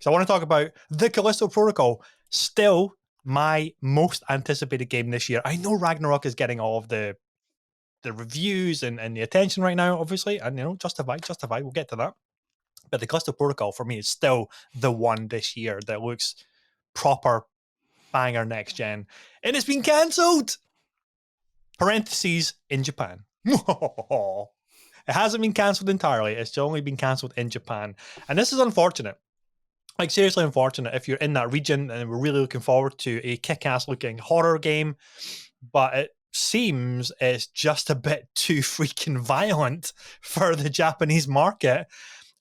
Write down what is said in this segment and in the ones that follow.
because I want to talk about the Callisto Protocol. Still my most anticipated game this year. I know Ragnarok is getting all of the reviews and the attention right now, obviously, and justified. We'll get to that. But the Callisto Protocol for me is still the one this year that looks proper banger next gen, and it's been cancelled. Parentheses in Japan. It hasn't been cancelled entirely. It's only been cancelled in Japan, and this is unfortunate. Like, seriously unfortunate if you're in that region, and we're really looking forward to a kick-ass looking horror game, but it seems it's just a bit too freaking violent for the Japanese market.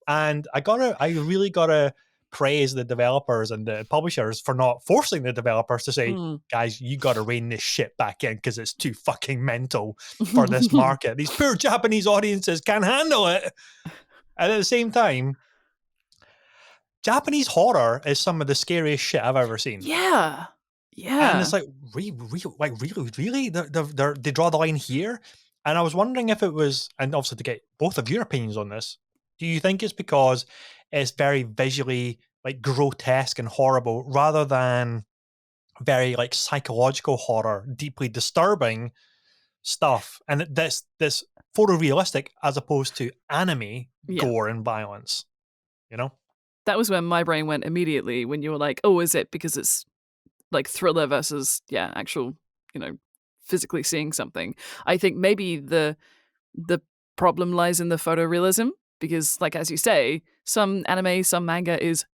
And I really gotta praise the developers and the publishers for not forcing the developers to say, guys, you gotta rein this shit back in because it's too fucking mental for this market. These poor Japanese audiences can't handle it. And at the same time, Japanese horror is some of the scariest shit I've ever seen. Yeah. And it's like, really? They draw the line here? And I was wondering if it was, and obviously to get both of your opinions on this, do you think it's because it's very visually like grotesque and horrible rather than very like psychological horror, deeply disturbing stuff? And this photorealistic as opposed to anime gore and violence, That was where my brain went immediately when you were like, oh, is it because it's like thriller versus actual, physically seeing something. I think maybe the problem lies in the photorealism because, like, as you say, some anime, some manga is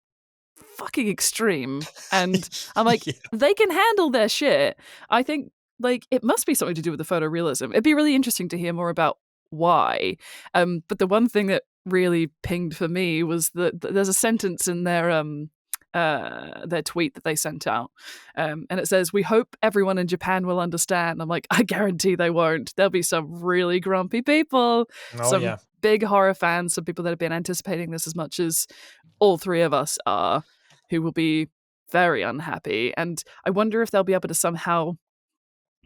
fucking extreme, and I'm like, they can handle their shit. I think like it must be something to do with the photorealism. It'd be really interesting to hear more about why. But the one thing that really pinged for me was that there's a sentence in their tweet that they sent out, and it says, "We hope everyone in Japan will understand." I'm like, I guarantee they won't. There'll be some really grumpy people, some big horror fans, some people that have been anticipating this as much as all three of us are, who will be very unhappy. And I wonder if they'll be able to somehow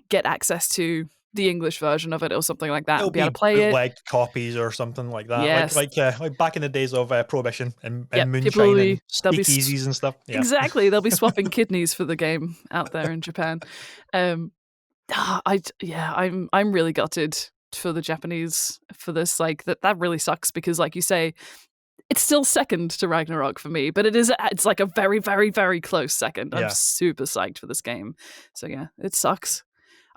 get access to the English version of it or something like that. It'll be able be to play bootleg copies or something like that. Yes. Like back in the days of Prohibition and moonshine and speakeasies and stuff. Yeah. Exactly. They'll be swapping kidneys for the game out there in Japan. I'm really gutted for the Japanese for this. Like that really sucks because, like you say, it's still second to Ragnarok for me, but it's like a very, very, very close second. I'm super psyched for this game. So yeah, it sucks.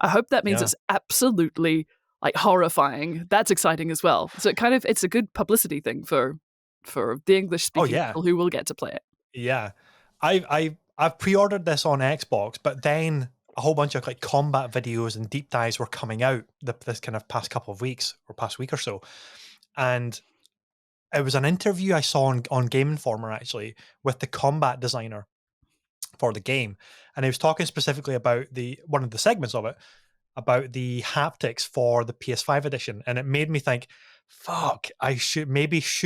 I hope that means it's absolutely like horrifying. That's exciting as well. So it's a good publicity thing for the English speaking people who will get to play it. Yeah. I've pre-ordered this on Xbox, but then a whole bunch of like combat videos and deep dives were coming out this kind of past couple of weeks or past week or so. And it was an interview I saw on Game Informer actually with the combat designer for the game, and he was talking specifically about one of the segments of it about the haptics for the PS5 edition, and it made me think, fuck, I should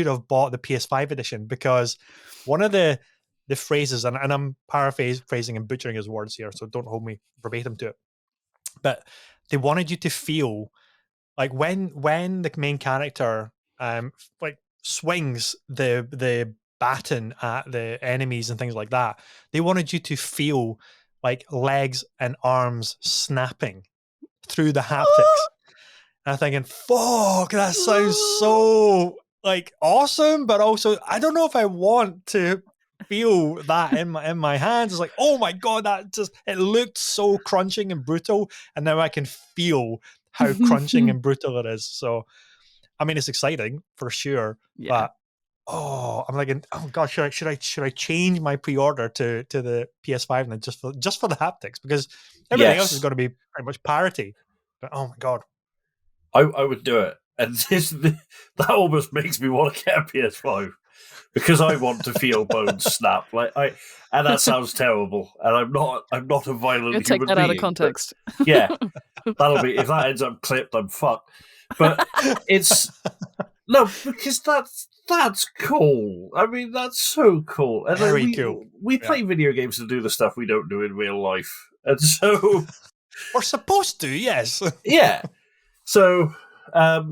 have bought the PS5 edition, because one of the phrases, and I'm paraphrasing and butchering his words here, so don't hold me verbatim to it, but they wanted you to feel like when the main character like swings the baton at the enemies and things like that, they wanted you to feel like legs and arms snapping through the haptics. And I'm thinking, fuck, that sounds so like awesome, but also I don't know if I want to feel that in my hands. It's like, oh my god, it looked so crunching and brutal, and now I can feel how crunching and brutal it is. So I mean, it's exciting for sure, but I'm like, oh god, should I change my pre-order to the PS5 and just for the haptics, because everything else is going to be pretty much parity. But oh my god, I would do it, and that almost makes me want to get a PS5 because I want to feel bones snap. And that sounds terrible, and I'm not a violent human take that being, out of context. Yeah, that'll be, if that ends up clipped, I'm fucked. But it's no, because that's cool. I mean, that's so cool. And very cool. We play video games to do the stuff we don't do in real life, and so we're supposed to, yes. Yeah. So, I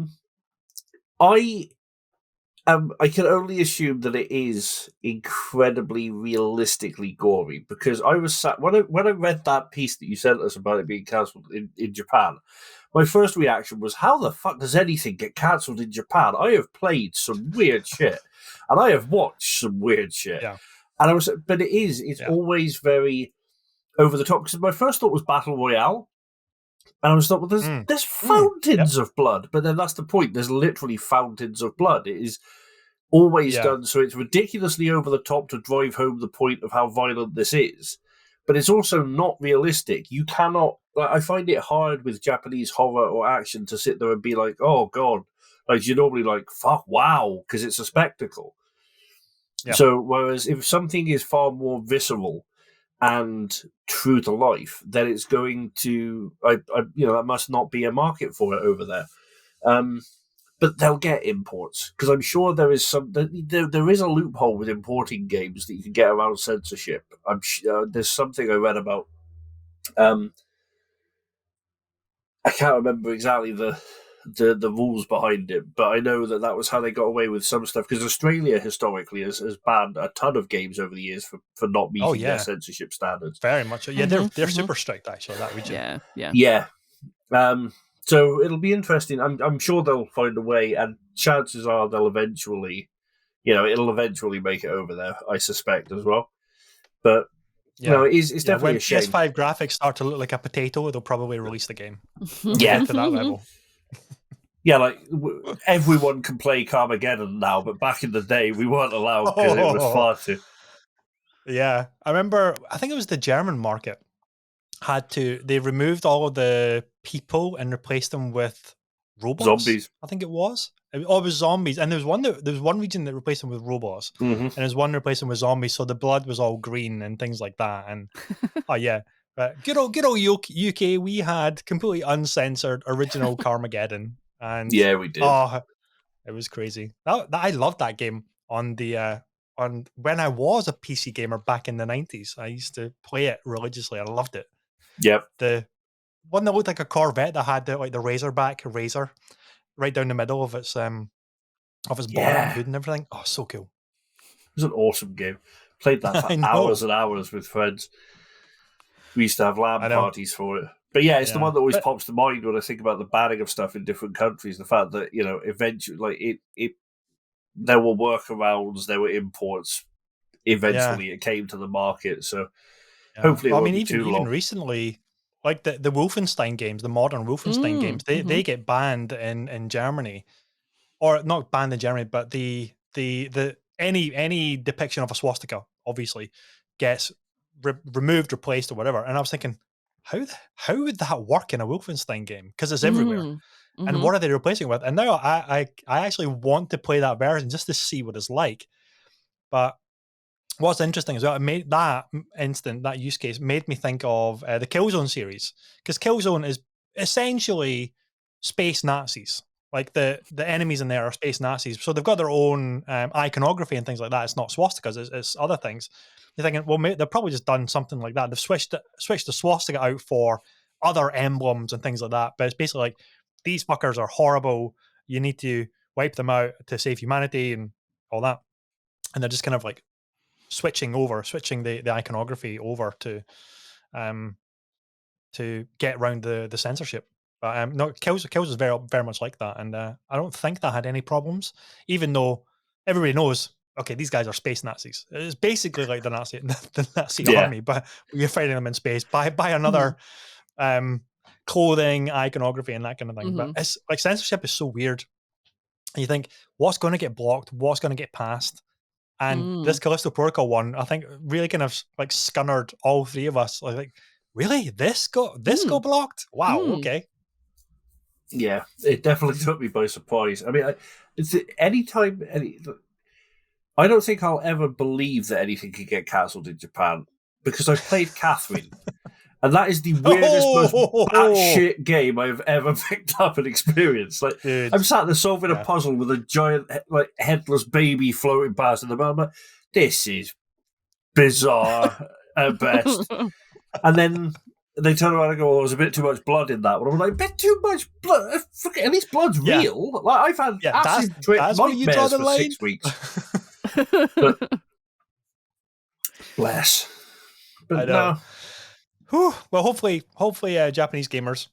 I can only assume that it is incredibly realistically gory, because I was sat when I read that piece that you sent us about it being cancelled in Japan. My first reaction was, how the fuck does anything get cancelled in Japan? I have played some weird shit, and I have watched some weird shit. Yeah. And I was, but it's always very over the top. Because my first thought was Battle Royale, and I was thought, well, there's fountains of blood, but then that's the point. There's literally fountains of blood. It is always done so it's ridiculously over the top to drive home the point of how violent this is, but it's also not realistic. You cannot. Like, I find it hard with Japanese horror or action to sit there and be like, "Oh God," like you're normally like, "Fuck, wow," because it's a spectacle. Yeah. So, whereas if something is far more visceral and true to life, then it's going to, that must not be a market for it over there. But they'll get imports, because I'm sure there is there is a loophole with importing games that you can get around censorship. There's something I read about. I can't remember exactly the rules behind it, but I know that was how they got away with some stuff, because Australia historically has banned a ton of games over the years for not meeting their censorship standards. Very much. Yeah, they're super strict, actually, that region. Yeah. So it'll be interesting. I'm sure they'll find a way, and chances are they'll eventually, it'll eventually make it over there, I suspect, as well. But it's definitely when a shame. PS5 graphics start to look like a potato, they'll probably release the game. Yeah, to that level. Yeah, like everyone can play Carmageddon now, but back in the day we weren't allowed because it was far too. Yeah, I remember. I think it was the German market they removed all of the people and replaced them with robots. Zombies. I think it was. It was zombies, and there was one region that replaced them with robots, and there's one replaced them with zombies. So the blood was all green and things like that. And but good old UK, we had completely uncensored original Carmageddon, and yeah, we did. Oh, it was crazy. I loved that game on the on when I was a PC gamer back in the 90s. I used to play it religiously. I loved it. Yep. The one that looked like a Corvette that had the Razorback razor right down the middle of its bonnet and hood and everything. Oh, so cool. It was an awesome game. Played that for hours and hours with friends. We used to have LAN parties for it. But yeah, it's the one that always pops to mind when I think about the banning of stuff in different countries. The fact that, eventually, like there were workarounds, there were imports. Eventually, it came to the market. So hopefully, it won't be too long. Even recently, like the Wolfenstein games, the modern Wolfenstein games, they get banned in Germany, or not banned in Germany, but the any depiction of a swastika obviously gets removed, replaced, or whatever. And I was thinking, how would that work in a Wolfenstein game? Because it's everywhere. And what are they replacing it with? And now I actually want to play that version just to see what it's like. But what's interesting as well, it made that use case made me think of the Killzone series, because Killzone is essentially space Nazis. Like the enemies in there are space Nazis, so they've got their own iconography and things like that. It's not swastikas; it's other things. You're thinking, well, they've probably just done something like that. They've switched the swastika out for other emblems and things like that. But it's basically like, these fuckers are horrible. You need to wipe them out to save humanity and all that. And they're just kind of like switching the iconography over to get around the censorship. But no, Kills is very very much like that, and I don't think that had any problems, even though everybody knows, okay, these guys are space Nazis. It's basically like the Nazi army, but you're fighting them in space by another clothing, iconography, and that kind of thing. But it's like, censorship is so weird. And you think, what's going to get blocked? What's going to get passed? And this Callisto Protocol one, I think, really kind of like scunnered all three of us. Like really, this got blocked? Wow, okay. Yeah, it definitely took me by surprise. I mean, I don't think I'll ever believe that anything can get cancelled in Japan, because I played Catherine, and that is the weirdest, most batshit game I've ever picked up and experienced. Like, dude, I'm sat there solving a puzzle with a giant, like, headless baby floating past in the middle. I'm like, this is bizarre at best. And then they turn around and go, "Oh, there was a bit too much blood in that one." I'm like, "A bit too much blood? At least blood's Yeah. real." Like I've had Yeah, acid drip that's where you draw nightmares the for line. 6 weeks. Bless. But I know. Whew. Well, hopefully, Japanese gamers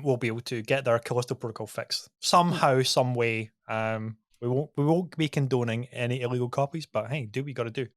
will be able to get their Callisto Protocol fixed somehow, some way. We won't be condoning any illegal copies, but hey, do what you got to do.